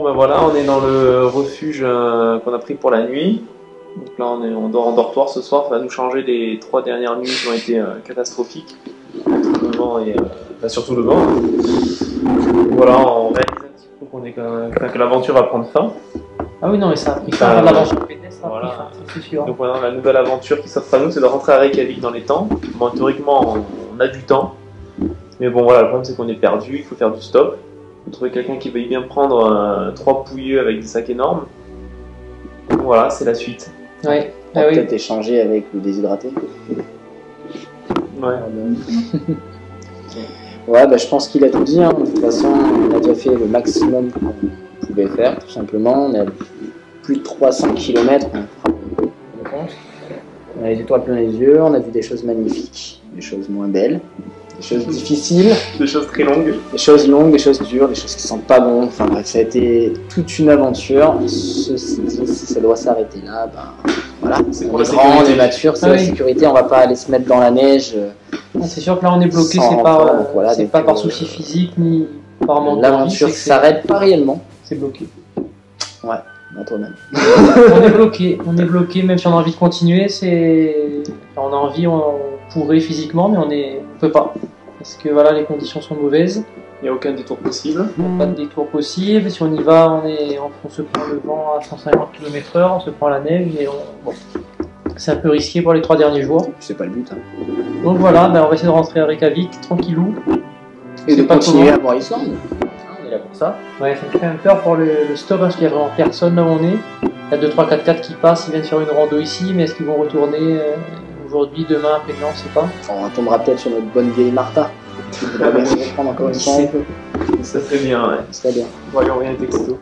ben voilà, on est dans le refuge qu'on a pris pour la nuit. Donc là on dort en dortoir ce soir, ça va nous changer les 3 dernières nuits qui ont été catastrophiques. Le vent et surtout le vent. Voilà, on réalise un petit peu que l'aventure va prendre fin. Ah oui, non, mais ça a pris fin. L'aventure pédestre a pris fin, c'est sûr. Donc voilà, la nouvelle aventure qui s'offre à nous, c'est de rentrer à Reykjavik dans les temps. Bon, théoriquement, on a du temps. Mais bon, voilà, le problème c'est qu'on est perdu, il faut faire du stop. Il faut trouver quelqu'un qui veuille bien prendre 3 pouilleux avec des sacs énormes. Donc voilà, c'est la suite. Ouais. On va peut-être échanger avec le déshydraté. Ouais. Ouais, bah, je pense qu'il a tout dit. Hein. De toute façon, on a déjà fait le maximum qu'on pouvait faire, tout simplement. On a plus de 300 km, je pense. On a les étoiles plein les yeux, on a vu des choses magnifiques, des choses moins belles, des choses difficiles, des choses très longues, des choses longues, des choses dures, des choses qui sentent pas bon. Enfin bref, ça a été toute une aventure. Ceci dit, si ça doit s'arrêter là, ben voilà, c'est on est grand, on est mature, c'est la sécurité, on va pas aller se mettre dans la neige. C'est sûr que là on est bloqué, c'est pas par souci physique ni par manque d'envie. L'aventure s'arrête pas réellement. C'est bloqué. Ouais, à toi-même. on est bloqué, même si on a envie de continuer, on a envie, on pourrait physiquement, mais on peut pas. Parce que voilà, les conditions sont mauvaises. Il n'y a aucun détour possible. Pas de détour possible. Si on y va, on se prend le vent à 150 km/h, on se prend la neige et bon. C'est un peu risqué pour les 3 derniers jours. C'est pas le but. Hein. Donc voilà, on va essayer de rentrer à Reykjavik tranquillou. Et de continuer à voir Islande. On est là pour ça. Ouais, ça me fait un peu peur pour le stop parce qu'il y a vraiment personne là où on est. Il y a 2-3 4x4 qui passent, ils viennent faire une rando ici, mais est-ce qu'ils vont retourner aujourd'hui, demain, après-demain, on sait pas. On tombera peut-être sur notre bonne vieille Martha. On va bien nous reprendre encore une fois. Ça serait bien, ouais. Ça serait bien. Voyons rien texto.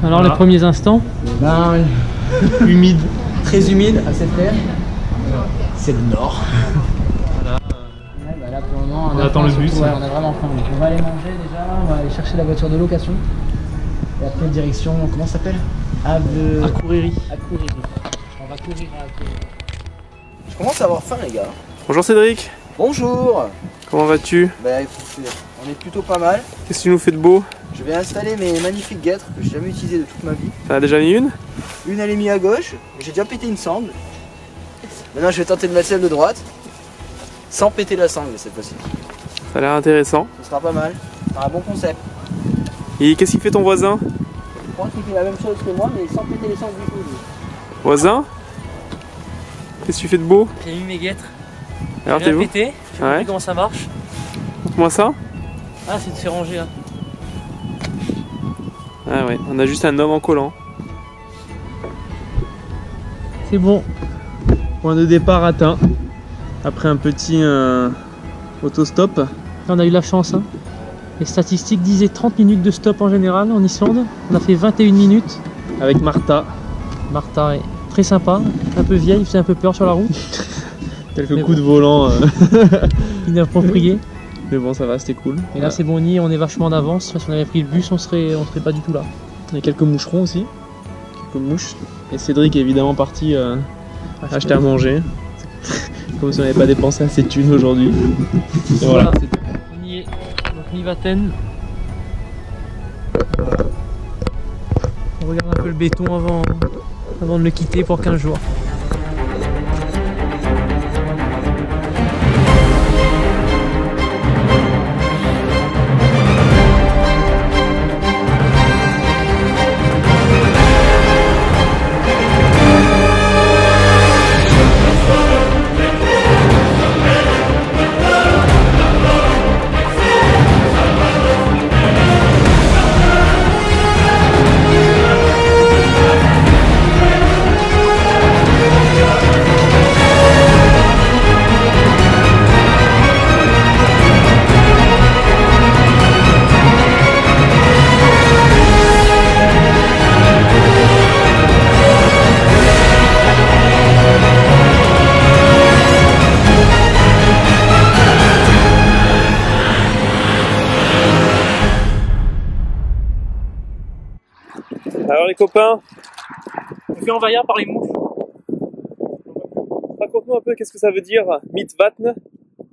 Alors les premiers instants humide, très humide à cette terre. C'est le nord. Voilà. Ouais, bah là pour le moment on attend le bus. Ouais, on a vraiment faim. Donc on va aller manger déjà, on va aller chercher la voiture de location. Et après direction, comment ça s'appelle? Akureyri. On va courir à Akureyri. Je commence à avoir faim les gars. Bonjour Cédric. Bonjour. Comment vas-tu? Bah écoutez, on est plutôt pas mal. Qu'est-ce que tu nous fais de beau? Je vais installer mes magnifiques guêtres que j'ai jamais utilisées de toute ma vie. T'en as déjà mis une? Une elle est mise à gauche, j'ai déjà pété une sangle. Maintenant je vais tenter de mettre celle de droite, sans péter la sangle cette fois-ci. Ça a l'air intéressant. Ce sera pas mal, c'est un bon concept. Et qu'est-ce qu'il fait ton voisin? Je crois qu'il fait la même chose que moi mais sans péter les sangles du tout. Voisin? Qu'est-ce que tu fais de beau? J'ai mis mes guêtres. Alors J'ai t'es où? pété, j'ai compris comment ça marche. Montre-moi ça. Ah, c'est de se ranger là. Ah ouais, on a juste un homme en collant. C'est bon. Point de départ atteint. Après un petit autostop. Là, on a eu la chance. Hein. Les statistiques disaient 30 minutes de stop en général en Islande. On a fait 21 minutes. Avec Martha. Martha est très sympa, un peu vieille, faisait un peu peur sur la route. Quelques coups de volant inappropriés. Mais bon, ça va, c'était cool. Et là, c'est bon, on est vachement en avance. Si on avait pris le bus, on serait pas du tout là. Il y a quelques moucherons aussi. Quelques mouches. Et Cédric est évidemment parti acheter à manger. Comme si on n'avait pas dépensé assez de thunes aujourd'hui. Et voilà. On y est. Donc, Nivaten. On regarde un peu le béton avant de le quitter pour 15 jours. Alors les copains, On fait envahir par les mouches. raconte-nous un peu qu'est-ce que ça veut dire Mitvatn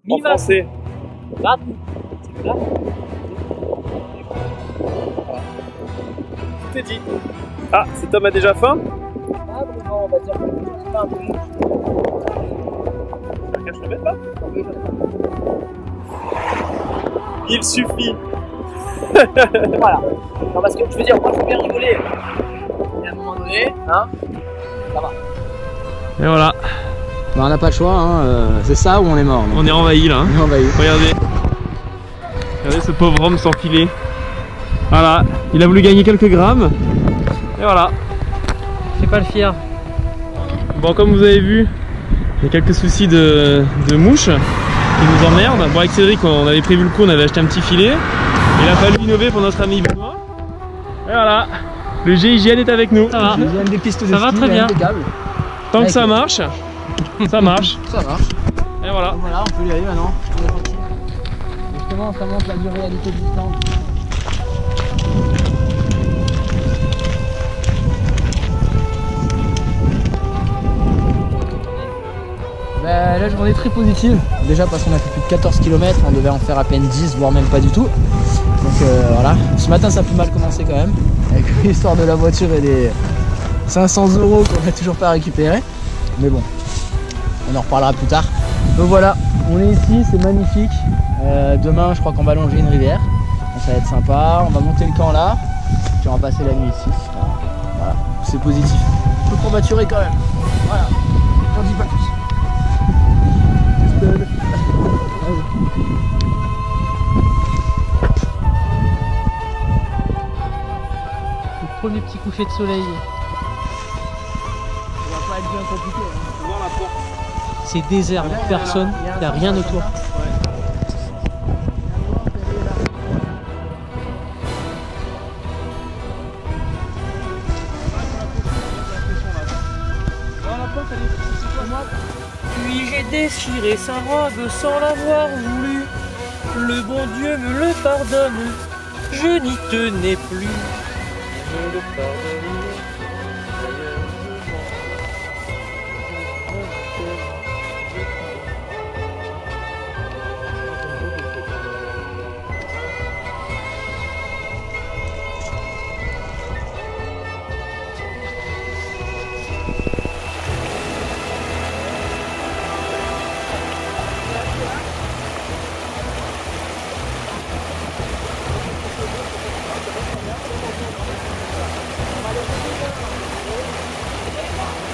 en français. C'est là. Tout est dit. Ah, cet homme a déjà faim? Ah, bon, on va dire que c'est pas un peu mou. Je le mets pas. Il suffit. Voilà. Non, parce que je veux dire, moi je veux bien rigoler. Et à un moment donné, hein, ça va. Et voilà, Bah, on n'a pas le choix, hein. C'est ça ou on est mort. on est envahi là. Hein. On est envahi. Regardez. Regardez ce pauvre homme s'enfiler. Voilà, il a voulu gagner quelques grammes. Et voilà. Fais pas le fier. Bon, comme vous avez vu, il y a quelques soucis de mouches qui nous emmerdent. Bon, avec Cédric, on avait prévu le coup, on avait acheté un petit filet. Il a fallu innover pour notre ami Benoît. Et voilà, le GIGN est avec nous. Ça va. Des pistes de Ça va ski, très bien. impeccable. Tant que ça marche, ça marche. Ça marche. Et voilà. Voilà, on peut y aller maintenant. Justement, ça montre la dure réalité du temps. Bah, la journée est très positive. Déjà parce qu'on a fait plus de 14 km, on devait en faire à peine 10, voire même pas du tout. Donc voilà, ce matin ça a plus mal commencé quand même, avec l'histoire de la voiture et des 500 € qu'on n'a toujours pas récupéré. Mais bon, on en reparlera plus tard. Donc voilà, on est ici, c'est magnifique. Demain je crois qu'on va longer une rivière, donc ça va être sympa. On va monter le camp là, puis on va passer la nuit ici. Voilà, c'est positif. Un peu courbaturé quand même. Voilà, j'en dis pas plus. Le premier petit coucher de soleil. Ça va pas être bien compliqué. Hein. Voir la porte. C'est désert, donc personne, il n'y a rien autour. Puis j'ai déchiré sa robe sans l'avoir voulu. Le bon Dieu me le pardonne, je n'y tenais plus. Me le pardonne. D'ailleurs,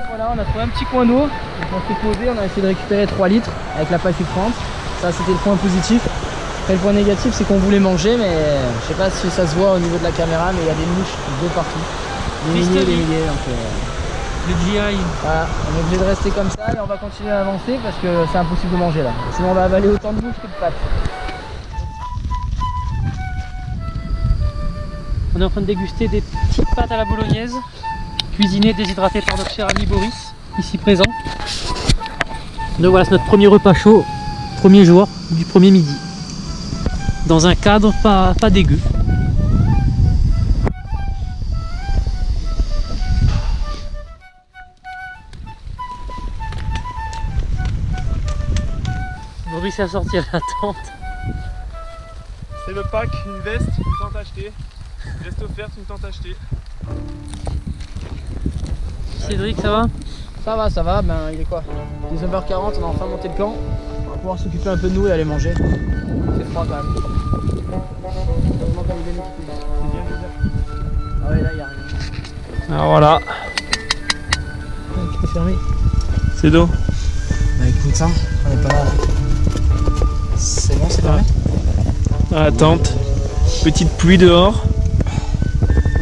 Voilà, on a trouvé un petit coin d'eau, donc on s'est posé, on a essayé de récupérer 3 litres avec la paille filtrante. Ça c'était le point positif. Après le point négatif c'est qu'on voulait manger, mais je sais pas si ça se voit au niveau de la caméra, mais il y a des mouches de partout. Des milliers, donc le GI. voilà, on est obligé de rester comme ça et on va continuer à avancer parce que c'est impossible de manger là. Sinon on va avaler autant de mouches que de pâtes. On est en train de déguster des petites pâtes à la bolognaise, cuisinées, déshydratées par notre cher ami Boris, ici présent. Donc voilà, c'est notre premier repas chaud, premier jour du premier midi. Dans un cadre pas dégueu. Boris a sorti la tente. C'est le pack, une veste, une tente achetée. Veste offerte, une tente achetée. Cédric, ça va? Ça va, ben il est quoi 19h40, on a enfin monté le camp. On va pouvoir s'occuper un peu de nous et aller manger. C'est froid quand même. Ah ouais, là il n'y a rien. Alors voilà, Tu peux fermer. c'est d'eau. Bah écoute, hein, on est pas là. C'est bon, c'est fermé. Dans la tente, petite pluie dehors.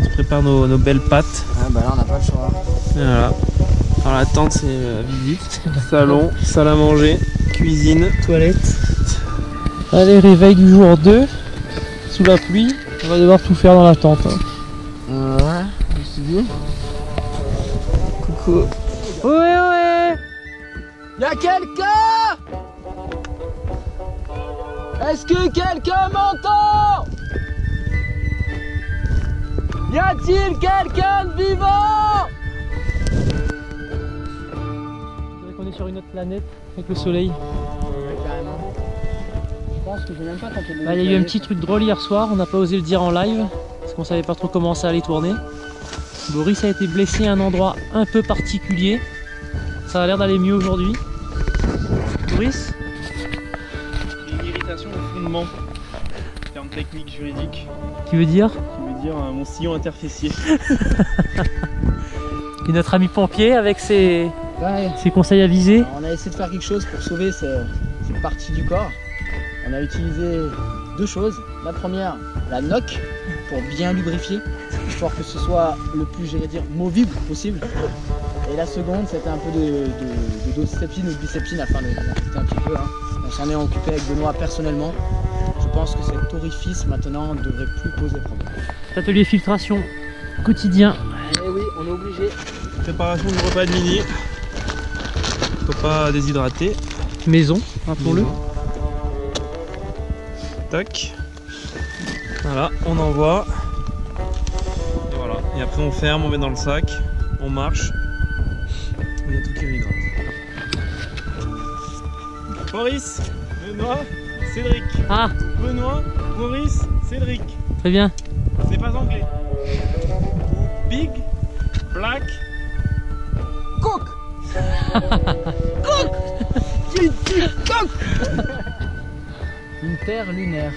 On se prépare nos belles pâtes. Ah bah là on n'a pas le choix. Et voilà. Alors la tente c'est visite, salon, salle à manger, cuisine, toilette. Allez, réveil du jour 2, sous la pluie, on va devoir tout faire dans la tente. Ouais, je me suis dit. Coucou. Ouais, ouais. Y'a quelqu'un? Est-ce que quelqu'un m'entend? Y a-t-il quelqu'un de vivant? On dirait qu'on est sur une autre planète avec le soleil. Ouais, carrément. Je pense que j'ai même pas tenté de. Il y a eu un petit truc drôle hier soir, on n'a pas osé le dire en live parce qu'on savait pas trop comment ça allait tourner. Boris a été blessé à un endroit un peu particulier. Ça a l'air d'aller mieux aujourd'hui. Boris? Une irritation au fondement, terme technique juridique, Qui veut dire? qui veut dire mon sillon interfessier. Et notre ami pompier avec ses conseils avisés. Alors, on a essayé de faire quelque chose pour sauver cette partie du corps. On a utilisé deux choses. La première, la noc, pour bien lubrifier, histoire que ce soit le plus, j'allais dire, movible possible. Et la seconde, c'était un peu de docépine ou de biceptine afin de l'infecter un petit peu. Hein. On s'en est occupé avec Benoît personnellement. Je pense que cet orifice maintenant ne devrait plus poser problème. Atelier filtration quotidien. Eh oui, on est obligé. Préparation du repas de midi, repas déshydraté. Maison, rappelons-le. Tac. Voilà, on envoie. Et voilà. Et après on ferme, on met dans le sac, on marche. Il y a tout qui réhydrate. Maurice, Benoît, Cédric. Ah, Benoît, Maurice, Cédric. très bien. C'est pas anglais. Big, black, Coq. Coq. Qui dit coq? Une terre lunaire.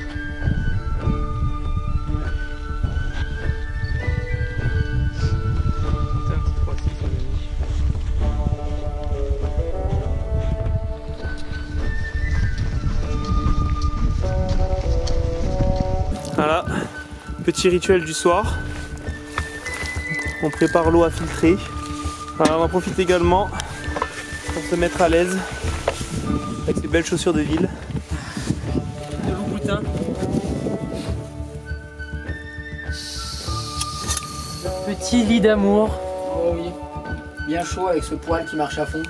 Voilà, petit rituel du soir. On prépare l'eau à filtrer. Alors on en profite également pour se mettre à l'aise avec ces belles chaussures de ville. De Louboutin. Petit lit d'amour. Oh oui. Bien chaud avec ce poil qui marche à fond.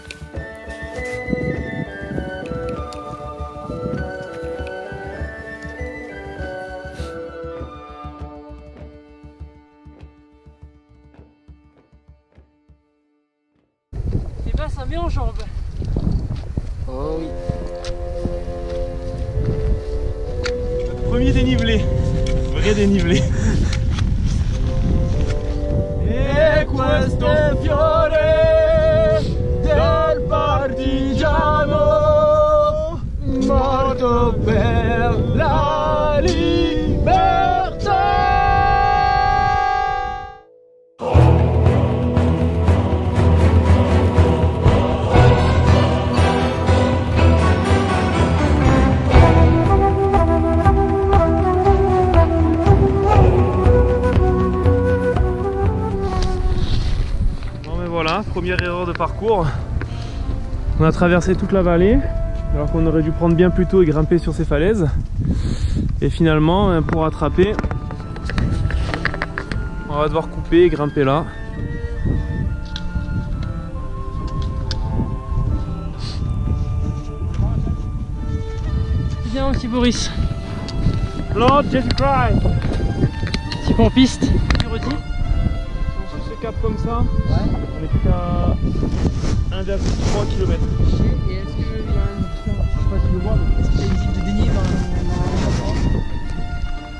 Et ben ça met en jambes. Oh oui. Premier dénivelé, vrai dénivelé. E questo fiore del partigiano morto per la libertà. Voilà, première erreur de parcours. On a traversé toute la vallée alors qu'on aurait dû prendre bien plus tôt et grimper sur ces falaises. Et finalement, pour rattraper, on va devoir couper et grimper là. C'est bien aussi Boris. Lord Jesus Christ. Petit pompiste. Tu redis? On suit ce cap comme ça. Ouais. On est plus qu'à 1,3 km. Et est-ce qu'il y a une... Je sais pas si tu le vois, mais est-ce qu'il y a une zone de dénivelé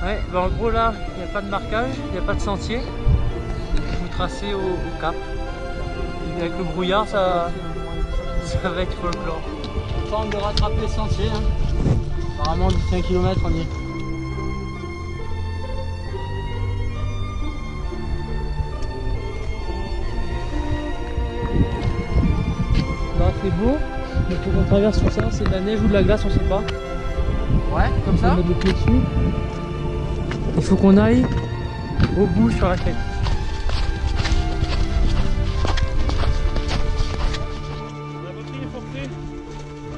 dans Ouais, bah en gros là, il n'y a pas de marquage, il n'y a pas de sentier. Vous tracez au cap. Et avec le brouillard, ça va être folklore. On tente de rattraper le sentier. Hein. Apparemment, d'ici 1 km, on y est. Là c'est beau, mais faut qu'on traverse tout ça, c'est de la neige ou de la glace, on sait pas. Ouais, comme On va ça. mettre le pied dessus. Il faut qu'on aille au bout sur la crête.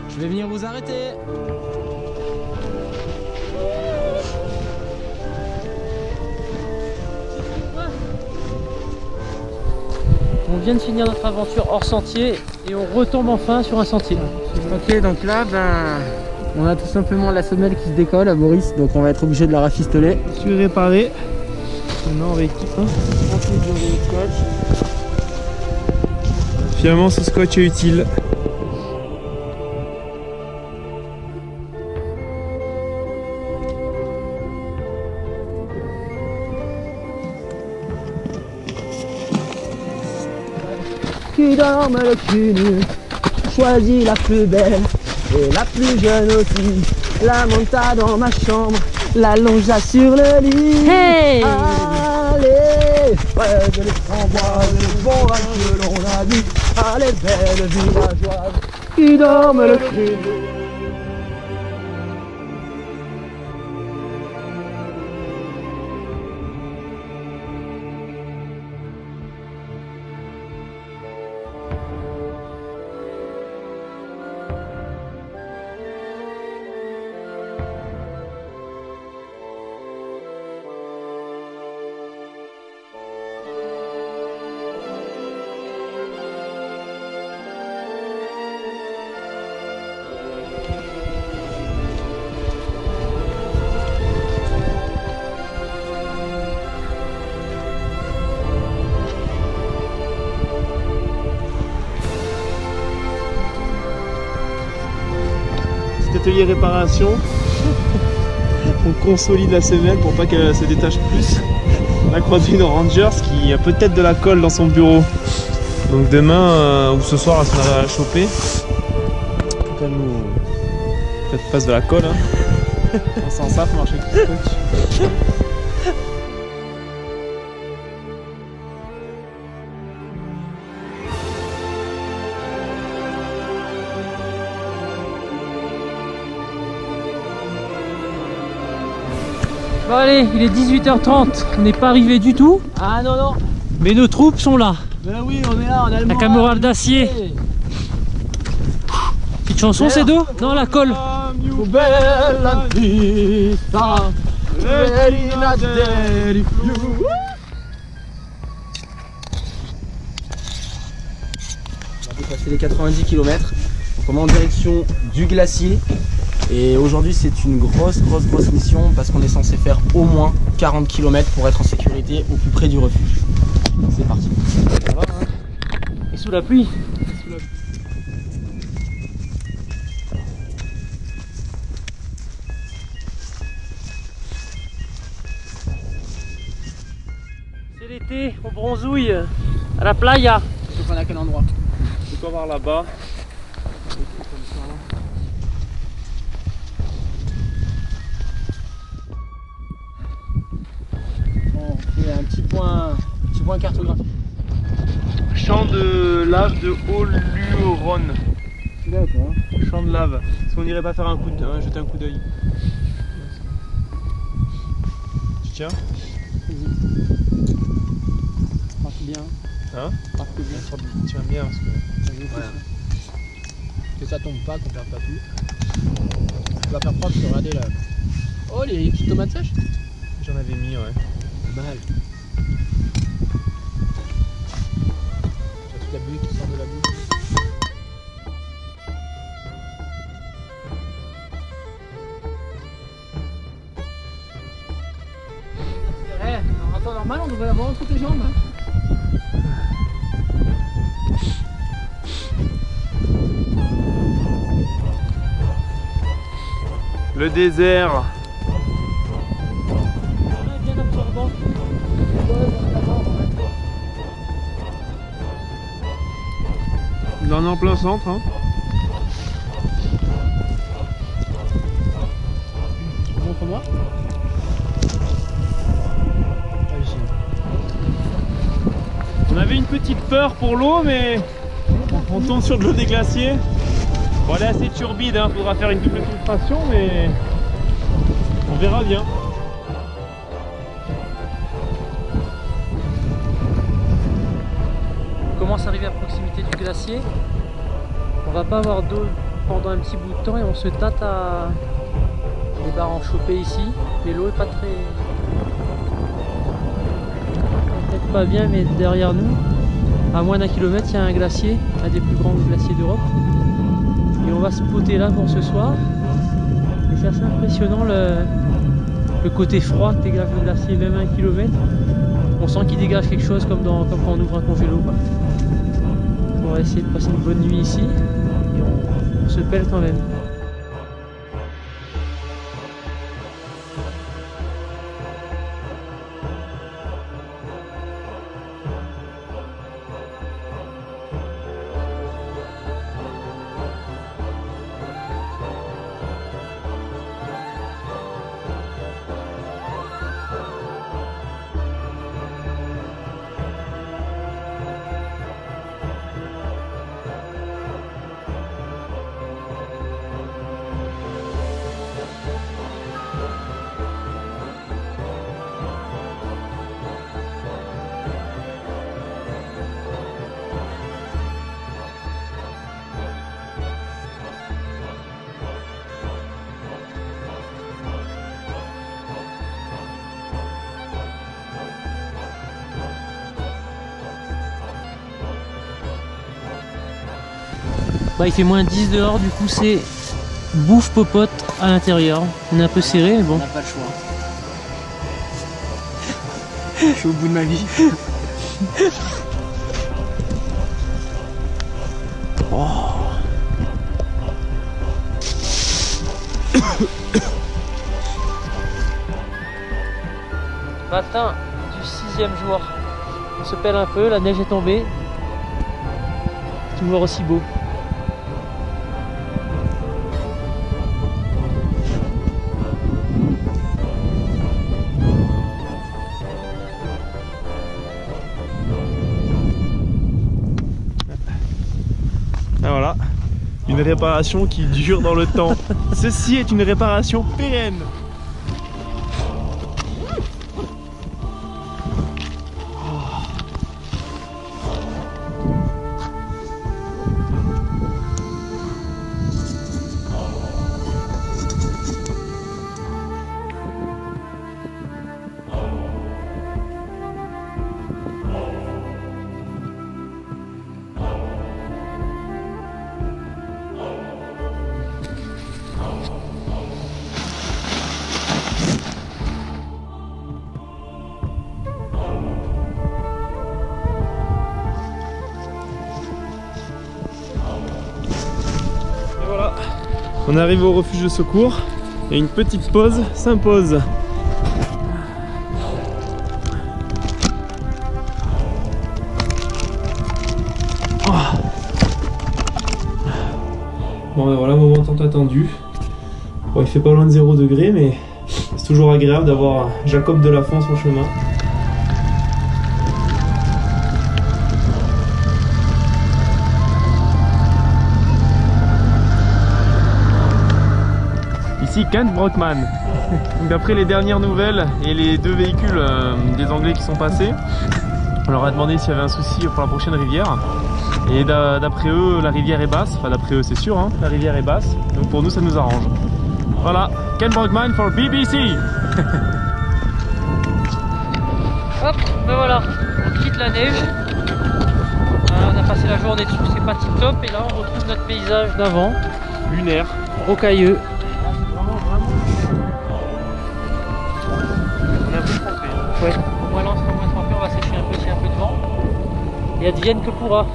Je vais venir vous arrêter. On vient de finir notre aventure hors sentier et on retombe enfin sur un sentier. Ok, donc là, on a tout simplement la semelle qui se décolle à Boris, donc on va être obligé de la rafistoler. Je suis réparé. Maintenant avec équipe. Finalement, ce scotch est utile. Qui dorme le cul nu, choisis la plus belle et la plus jeune aussi. La monta dans ma chambre, la longea sur le lit. Hey! Allez, ouais, de framboises, le bon vin que l'on a bu. Allez, belle villageoise, qui dorme le cul nu. Atelier réparation. On consolide la semelle pour pas qu'elle se détache plus. On a croisé une Rangers qui a peut-être de la colle dans son bureau. Donc demain ou ce soir elle s'en va la choper. Qu'elle nous peut-être passe de la colle. Hein. Sans ça, faut marcher avec le scotch. Bon allez, il est 18h30, on n'est pas arrivé du tout. Ah non, non. Mais nos troupes sont là. Ben oui, on est là, on a le La camoral d'acier. Petite chanson, c'est d'eau? Non, la colle. Bella vita, Verina dei più. On a dépassé les 90 km. On est en direction du glacier. Et aujourd'hui c'est une grosse mission parce qu'on est censé faire au moins 40 km pour être en sécurité au plus près du refuge. C'est parti. Ça va, hein? Et sous la pluie. C'est l'été, on bronzouille à la playa. Donc on est à quel endroit? C'est quoi voir là-bas? Un petit point cartographique. Champ de lave de Haut-Luron. D'accord. Champ de lave. Est-ce qu'on irait pas faire jeter un coup d'œil? Tu tiens? Marque bien. Hein? Marque bien. Tiens bien parce que... Voilà. Que ça tombe pas, qu'on perd pas tout. Tu vas faire propre, regardez là. Oh, les petites tomates sèches? J'en avais mis, ouais. Mal. Toute la bulle qui sort de la bulle. En temps normal, on devrait avoir entre tes jambes. Le désert. Bien absorbant. On est en plein centre. Hein. Montre-moi. On avait une petite peur pour l'eau, mais on tombe sur de l'eau des glaciers. Bon, elle est assez turbide, hein. Faudra faire une double filtration, mais on verra bien. On commence à arriver à proximité du glacier. On va pas avoir d'eau pendant un petit bout de temps et on se tâte à des barres enchopées ici. Mais l'eau est pas très... peut-être pas bien, mais derrière nous, à moins d'1 kilomètre, il y a un glacier, un des plus grands glaciers d'Europe. Et on va se poter là pour ce soir. Et c'est assez impressionnant le côté froid que dégage le glacier, même à 1 kilomètre. On sent qu'il dégage quelque chose comme quand on ouvre un congélo, quoi. On va essayer de passer une bonne nuit ici et on se pèle quand même. Bah, il fait moins 10 dehors, du coup c'est bouffe popote à l'intérieur. On est un peu serré, mais bon. On n'a pas le choix. Je suis au bout de ma vie. Oh. Matin du 6e jour. On se pèle un peu, la neige est tombée. Toujours aussi beau. Voilà, une réparation qui dure dans le temps. Ceci est une réparation pérenne. On arrive au refuge de secours et une petite pause s'impose. Bon ben voilà, moment tant attendu. Bon, il fait pas loin de 0 degré, mais c'est toujours agréable d'avoir Jacob Delafont sur le chemin. Ici Kent Brockman. D'après les dernières nouvelles et les 2 véhicules des Anglais qui sont passés, on leur a demandé s'il y avait un souci pour la prochaine rivière. Et d'après eux, la rivière est basse. Enfin d'après eux c'est sûr, hein, la rivière est basse. Donc pour nous ça nous arrange. Voilà, Kent Brockman for BBC. Hop, ben voilà, on quitte la neige. On a passé la journée dessus, c'est pas tip top. Et là on retrouve notre paysage d'avant. Lunaire. Rocailleux. Ouais, au moins là on sera moins trempé, on va sécher un peu s'il y a un peu de vent. Et advienne que pourra.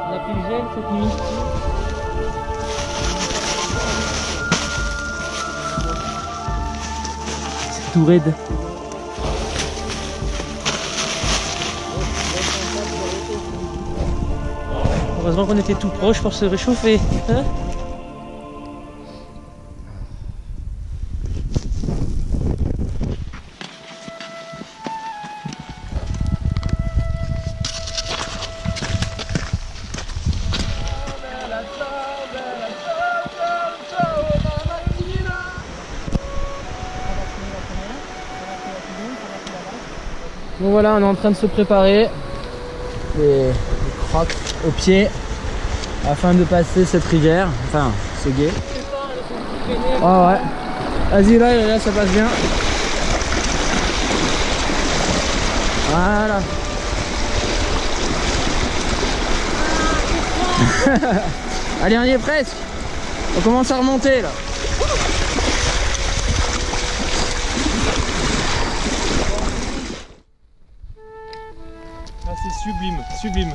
On a pris le gel cette nuit. C'est tout raide. Heureusement qu'on était tout proche pour se réchauffer. Hein ? Donc voilà, on est en train de se préparer les crocs au pied afin de passer cette rivière, enfin ce gué. Oh ouais, vas-y là ça passe bien. Voilà. Allez, on y est presque. On commence à remonter là. Ah, c'est sublime, sublime.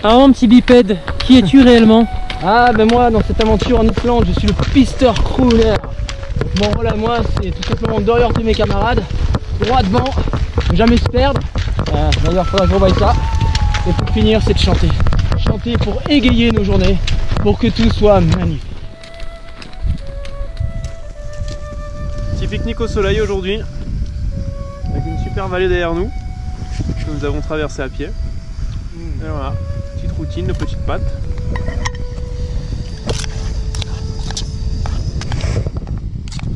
Alors mon petit bipède, qui es-tu réellement? Ah ben moi dans cette aventure en Islande je suis le pisteur crooner. Mon rôle à moi c'est tout simplement d'orienter mes camarades droit devant, ne jamais se perdre. D'ailleurs faudra que je revoie ça. Et pour finir c'est de chanter. Chanter pour égayer nos journées, pour que tout soit magnifique. Petit pique-nique au soleil aujourd'hui, avec une super vallée derrière nous, que nous avons traversée à pied. Et voilà, petite routine de petites pattes.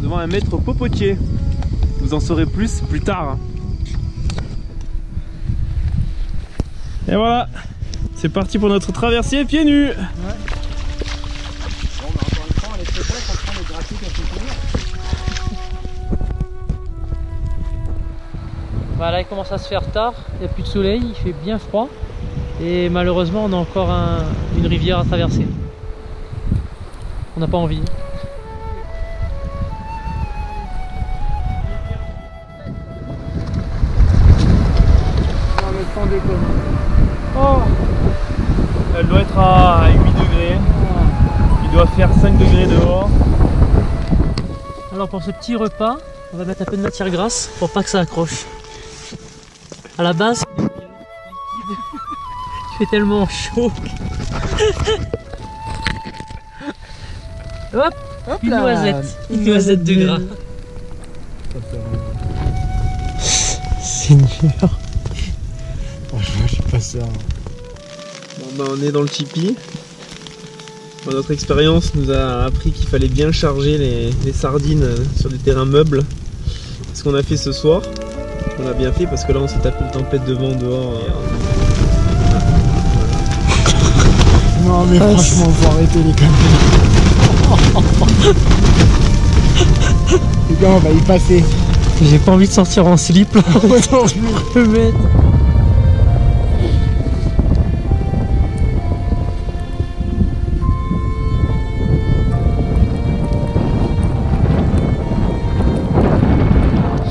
Devant un maître popotier. Vous en saurez plus tard. Et voilà, c'est parti pour notre traversée pieds nus. Ouais. Bon bah encore une fois on est très prêts, on prend les gratuits à Voilà, il commence à se faire tard, il n'y a plus de soleil, il fait bien froid. Et malheureusement on a encore une rivière à traverser. On n'a pas envie. Oh, elle doit être à 8 degrés. Il doit faire 5 degrés dehors. Alors pour ce petit repas, on va mettre un peu de matière grasse pour pas que ça accroche. À la base, il fait tellement chaud. Hop, Hop une là, une noisette de gras. Seigneur. Franchement je suis pas sûr. Bon, bah, on est dans le tipi. Bon, notre expérience nous a appris qu'il fallait bien charger les sardines sur des terrains meubles. C'est ce qu'on a fait ce soir. On a bien fait parce que là on s'est tapé une tempête de vent dehors. Non mais franchement faut arrêter les conneries. Les gars on va y passer. J'ai pas envie de sortir en slip là. Je peux mettre.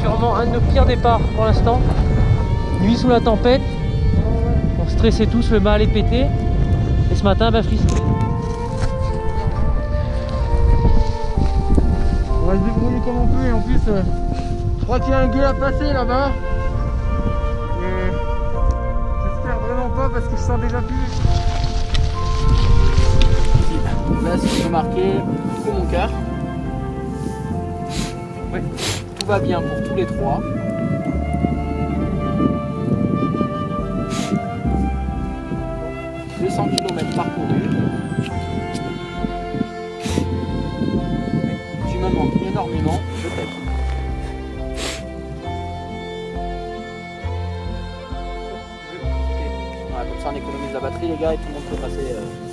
Sûrement un de nos pires départs pour l'instant. Nuit sous la tempête. On stressait tous, le mât allait péter. Et ce matin, bah frisqué. On va se débrouiller comme on peut et en plus je crois qu'il y a un gué à passer là-bas. Et j'espère vraiment pas parce que je sens déjà plus. Là c'est marqué pour mon cœur. Ouais. Tout va bien pour tous les trois. « 200 km parcourus. Tu me manques énormément, je t'aime. » Voilà, comme ça on économise la batterie les gars et tout le monde peut passer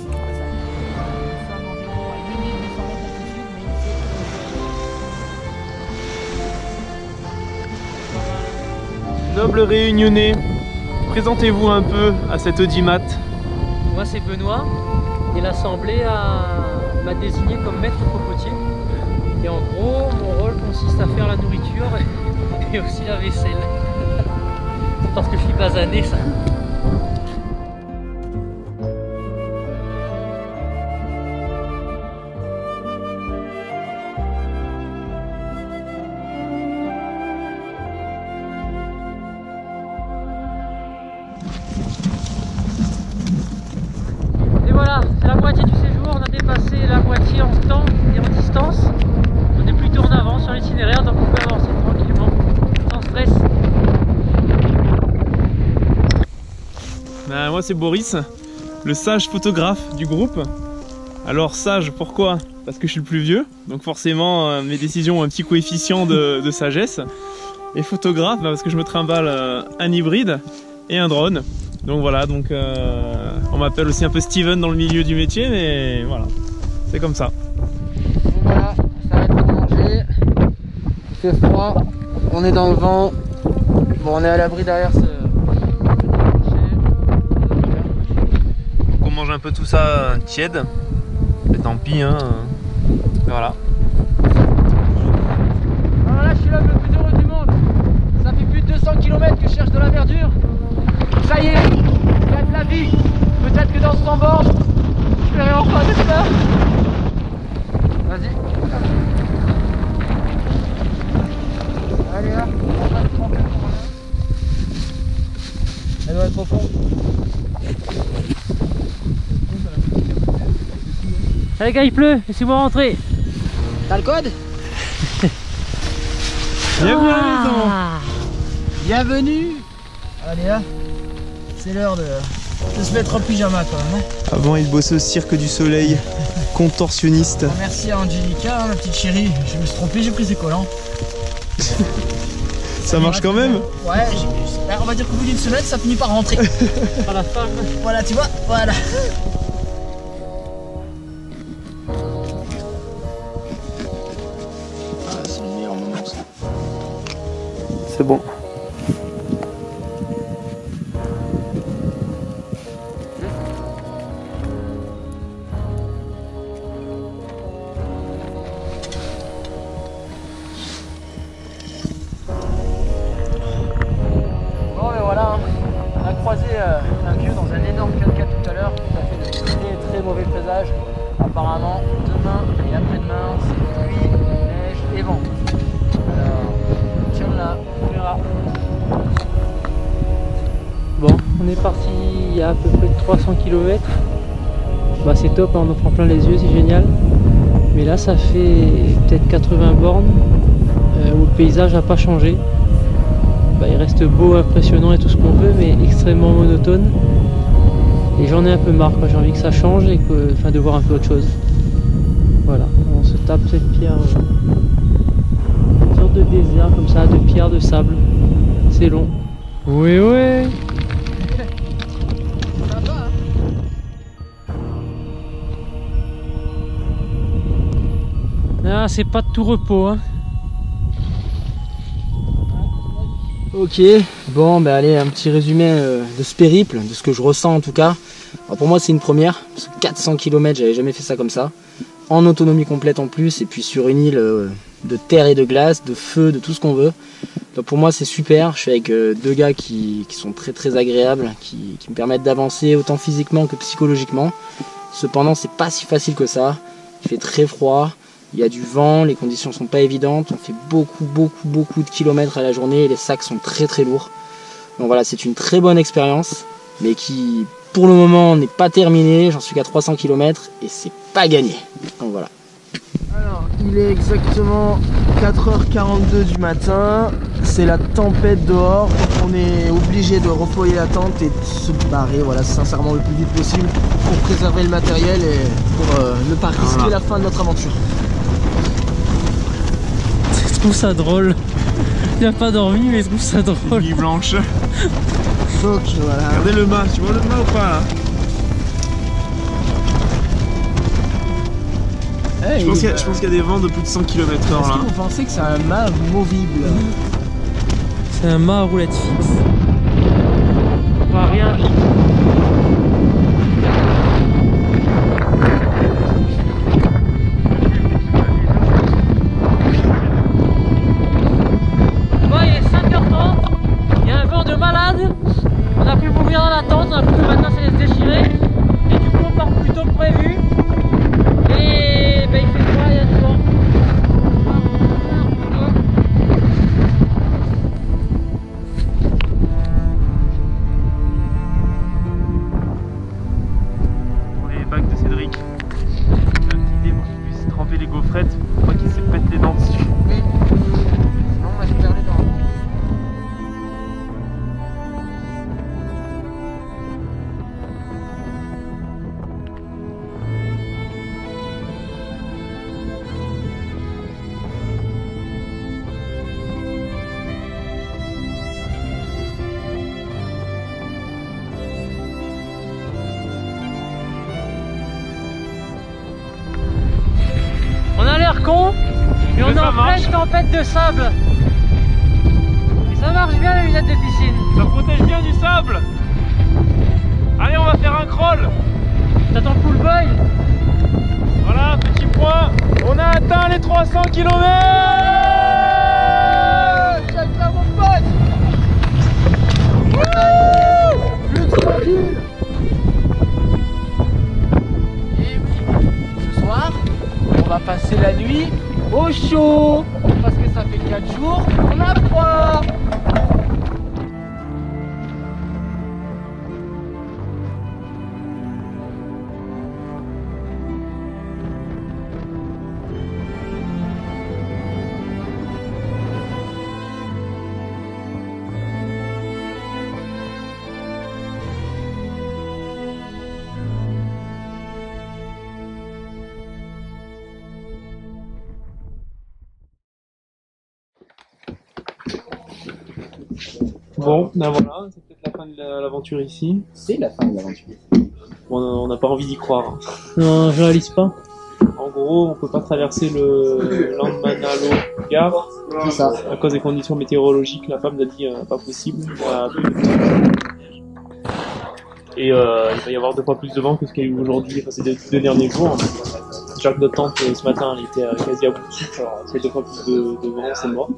après ça. Noble réunionnais, présentez-vous un peu à cette audimat. Moi c'est Benoît et l'assemblée m'a désigné comme maître popotier. Et en gros mon rôle consiste à faire la nourriture et aussi la vaisselle. C'est parce que je suis basané ça. Et voilà, c'est la moitié du séjour, on a dépassé la moitié en temps et en distance. On est plutôt en avance sur l'itinéraire, donc on peut avancer tranquillement, sans stress. Moi c'est Boris, le sage photographe du groupe. Alors sage, pourquoi? parce que je suis le plus vieux, donc forcément mes décisions ont un petit coefficient de sagesse. Et photographe, parce que je me trimballe un hybride et un drone. Donc voilà, donc on m'appelle aussi un peu Steven dans le milieu du métier, mais voilà, c'est comme ça. Voilà, ça arrête de manger. Il fait froid, on est dans le vent. Bon, on est à l'abri derrière ce... Donc on mange un peu tout ça tiède. Et tant pis, hein. Voilà. Alors là, je suis l'homme le plus heureux du monde. Ça fait plus de 200 km que je cherche de la verdure. Ça y est, il y a de la vie. Peut-être que dans ce temps bord, je verrai enfin de ça. Vas-y. Allez là, elle doit être au fond. Allez les gars, il pleut, laissez-moi rentrer. T'as le code? Bienvenue à la maison. Bienvenue. Allez là, c'est l'heure de se mettre en pyjama quand même. Avant il bossait au Cirque du Soleil, contorsionniste. Merci à Angelica, ma petite chérie. Je me suis trompé, j'ai pris ses collants. Ça marche quand même? Ouais, on va dire qu'au bout d'une semaine, ça finit par rentrer. Par la femme. Voilà, tu vois, voilà. Ah, c'est le meilleur moment ça. C'est bon. Bon, mais voilà, on a croisé un vieux dans un énorme 4x4 tout à l'heure. Ça fait de très mauvais présage. Apparemment, demain et après-demain, c'est pluie, neige et vent. Alors, tiens là, on verra. Bon, on est parti il y a à peu près 300 km. Bah c'est top, hein, on en prend plein les yeux, c'est génial. Mais là ça fait peut-être 80 bornes où le paysage n'a pas changé. Bah, il reste beau, impressionnant et tout ce qu'on veut, mais extrêmement monotone. Et j'en ai un peu marre, j'ai envie que ça change et que, enfin, de voir un peu autre chose. Voilà, on se tape cette pierre, une sorte de désert comme ça, de pierre, de sable. C'est long. Oui, oui. Ah, c'est pas de tout repos, hein. Ok, bon bah allez, un petit résumé de ce périple, de ce que je ressens en tout cas. Alors pour moi c'est une première, parce que 400 km, j'avais jamais fait ça comme ça. En autonomie complète en plus, et puis sur une île de terre et de glace, de feu, de tout ce qu'on veut. Donc pour moi c'est super, je suis avec deux gars qui sont très agréables, qui me permettent d'avancer autant physiquement que psychologiquement. Cependant c'est pas si facile que ça, il fait très froid. Il y a du vent, les conditions sont pas évidentes, on fait beaucoup de kilomètres à la journée et les sacs sont très lourds. Donc voilà, c'est une très bonne expérience, mais qui pour le moment n'est pas terminée, j'en suis qu'à 300 km et c'est pas gagné. Donc voilà. Alors, il est exactement 4h42 du matin, c'est la tempête dehors, donc on est obligé de reployer la tente et de se barrer, voilà, sincèrement le plus vite possible pour préserver le matériel et pour ne pas risquer la fin de notre aventure. Je trouve ça drôle. Il n'a pas dormi, mais je trouve ça drôle. Nuit blanche. Donc voilà. Regardez le mât, tu vois le mât ou pas là? Hey, je pense qu'il y a des vents de plus de 100 km/h Est-ce là. que vous pensez que c'est un mât movible? C'est un mât à roulette fixe. On voit rien. On a pu mourir dans la tente, on a pu maintenant ça laisse déchirer. Et du coup on part plus tôt que prévu. Et ben, il fait froid, il y a du vent. marche. Pleine tempête de sable. Et ça marche bien les lunettes de piscine. Ça protège bien du sable. Allez, on va faire un crawl. T'attends le pool boy. Voilà, petit point. On a atteint les 300 km. Check ça mon pote. Plus tranquille. Et oui, ce soir, on va passer la nuit au chaud. Parce que ça fait 4 jours qu'on a froid. Bon, ben voilà, c'est peut-être la fin de l'aventure ici. C'est la fin de l'aventure. Bon, on n'a pas envie d'y croire. Non, je réalise pas. En gros, on peut pas traverser le Landmannalaugar Gare C'est ça. à cause des conditions météorologiques. La femme nous a dit pas possible. Et il va y avoir 2 fois plus de vent que ce qu'il y a eu aujourd'hui, enfin ces 2 derniers jours. Déjà que notre tente ce matin elle était quasi à bout de souffle, alors s'il y a 2 fois plus de vent, c'est mort.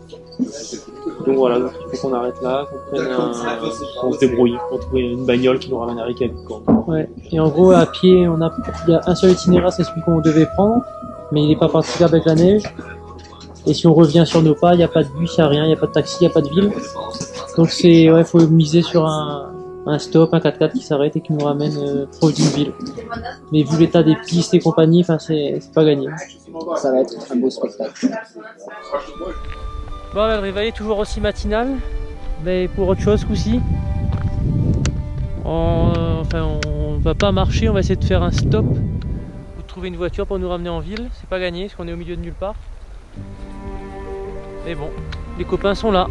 Donc voilà, donc il faut qu'on arrête là, qu'on se débrouille pour trouver une bagnole qui nous ramène à Reykjavik. Ouais. Et en gros, à pied, il y a un seul itinéraire, c'est celui qu'on devait prendre, mais il est pas parti avec la neige. Et si on revient sur nos pas, il n'y a pas de bus, il n'y a rien, il n'y a pas de taxi, il n'y a pas de ville. Donc faut miser sur un stop, un 4x4 qui s'arrête et qui nous ramène proche d'une ville. Mais vu l'état des pistes et compagnie, enfin c'est pas gagné. Ça va être un beau spectacle. Bon, le réveil est toujours aussi matinal, mais pour autre chose ce coup-ci. On va pas marcher, on va essayer de faire un stop ou de trouver une voiture pour nous ramener en ville. C'est pas gagné parce qu'on est au milieu de nulle part. Mais bon, les copains sont là.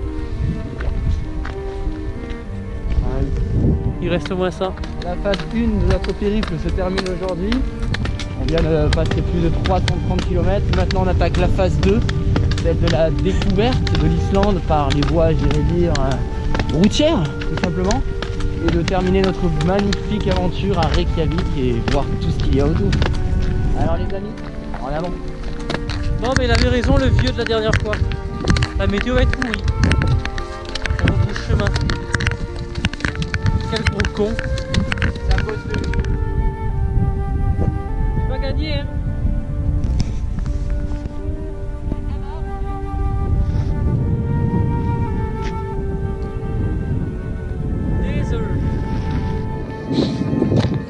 Il reste au moins ça. La phase 1 de notre périple se termine aujourd'hui. On vient de passer plus de 330 km. Maintenant on attaque la phase 2, celle de la découverte de l'Islande par les voies, j'irais dire, routières, tout simplement. Et de terminer notre magnifique aventure à Reykjavik et voir tout ce qu'il y a autour. Alors les amis, en avant. Bon, mais il avait raison le vieux de la dernière fois. La météo va être pourrie. On rebrousse chemin. Quel gros con. C'est à cause de... C'est pas gagné, hein.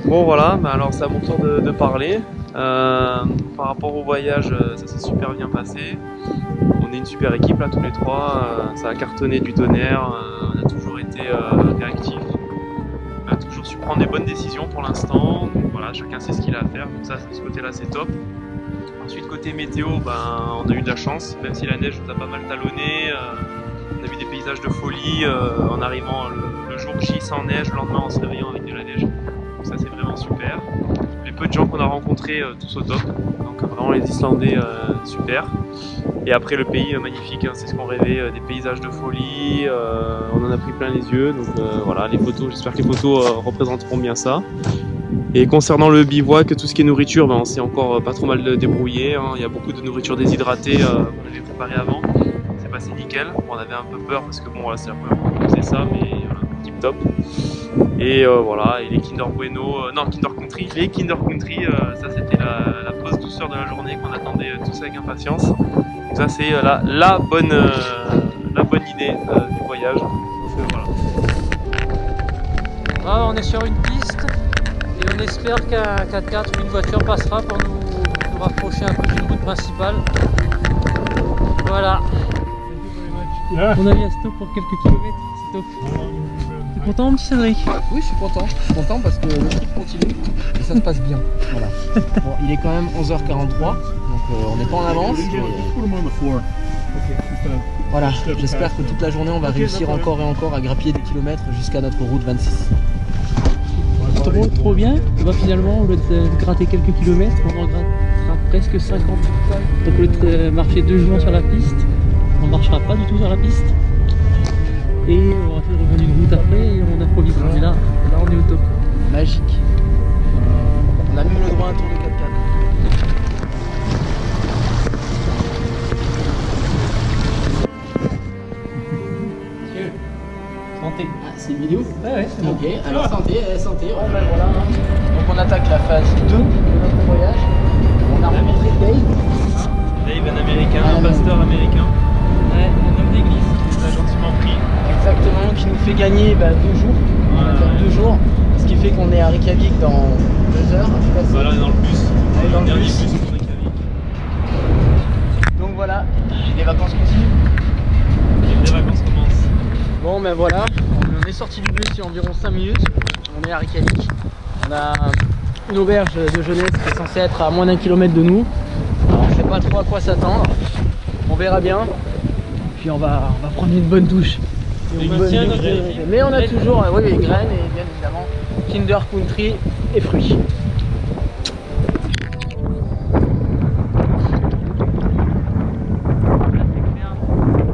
Bon voilà, bah alors c'est à mon tour de parler. Par rapport au voyage, ça s'est super bien passé. On est une super équipe là tous les 3, ça a cartonné du tonnerre, on a toujours été réactifs. On a toujours su prendre des bonnes décisions pour l'instant. Donc voilà, chacun sait ce qu'il a à faire, donc ça de ce côté là c'est top. Ensuite côté météo, on a eu de la chance, même si la neige nous a pas mal talonné. On a vu des paysages de folie en arrivant le jour J sans neige, le lendemain en se réveillant avec de la neige. Donc ça c'est vraiment super. Les peu de gens qu'on a rencontrés, tous au top. Donc vraiment les Islandais, super. Et après le pays magnifique, hein, c'est ce qu'on rêvait, des paysages de folie, on en a pris plein les yeux. Donc voilà, les photos, j'espère que les photos représenteront bien ça. Et concernant le bivouac, tout ce qui est nourriture, on s'est encore pas trop mal débrouillé. Hein. Il y a beaucoup de nourriture déshydratée, on l'avait préparée avant. C'est passé nickel. Bon, on avait un peu peur parce que bon, voilà, c'est la première fois qu'on faisait ça, mais voilà, tip top. Et voilà, et les Kinder Bueno, non Kinder Country, les Kinder Country, ça c'était la pause douceur de la journée qu'on attendait tous avec impatience. Donc ça c'est la bonne idée du voyage. Donc, voilà. Ah, on est sur une piste et on espère qu'un 4x4 ou une voiture passera pour nous rapprocher un peu d'une route principale. Voilà. On a mis un stop pour quelques kilomètres, c'est top. T'es content mon petit Cédric? Oui, je suis content. Je suis content parce que le trip continue et ça se passe bien. Voilà. Bon, il est quand même 11h43, donc on n'est pas en avance. Voilà, j'espère que toute la journée on va réussir encore et encore à grappiller des kilomètres jusqu'à notre route 26. Trop bien. Et bah finalement, au lieu de gratter quelques kilomètres, on en gratte fera presque 50. Donc au lieu de marcher 2 jours sur la piste, on ne marchera pas du tout sur la piste. Et on aura fait revenir une route après et on improvise. Mais là on est au top. Magique. On a même le droit à un tour de 4x4. Santé. Ah, c'est une vidéo? Ouais, c'est bon. Ok, alors santé, santé. Oh, ben voilà. Donc on attaque la phase 2 de notre voyage. On a rencontré Dave. Dave, un américain, un pasteur américain. Ouais, un homme d'église. Il nous a gentiment pris. Exactement, qui nous fait gagner 2 jours. On va faire 2 jours. Ce qui fait qu'on est à Reykjavik dans 2 heures. Voilà, on est dans le bus. On est dans le Dernier bus. bus pour Reykjavik. Donc voilà, les vacances continuent. Les vraies vacances commencent. Bon ben voilà, on est sorti du bus il y a environ 5 minutes. On est à Reykjavik. On a une auberge de jeunesse qui est censée être à moins d'1 kilomètre de nous. Alors, on ne sait pas trop à quoi s'attendre. On verra bien. Puis on va prendre une bonne douche. Et on maintient notre- Mais on a toujours oui, les graines et bien évidemment Kinder Country et fruits.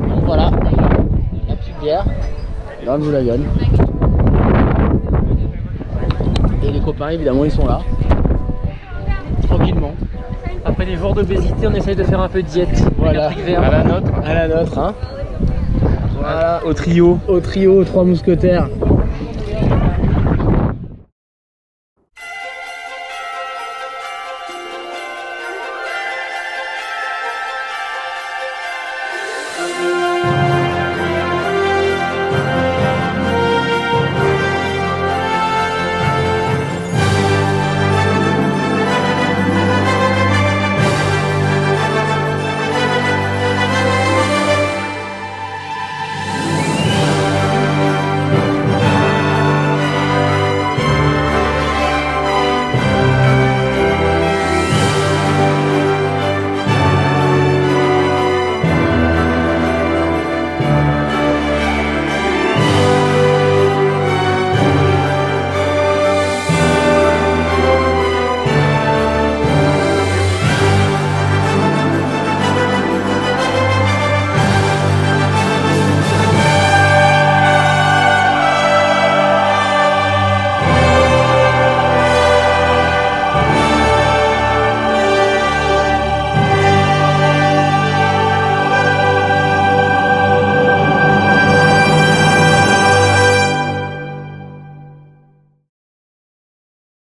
Donc voilà, la petite bière dans le Boulagon. Et les copains évidemment ils sont là. Tranquillement. Après des jours d'obésité, on essaye de faire un peu de diète. Voilà, Avec un truc vert. à la nôtre hein. Voilà, Au trio. au trio, aux 3 mousquetaires.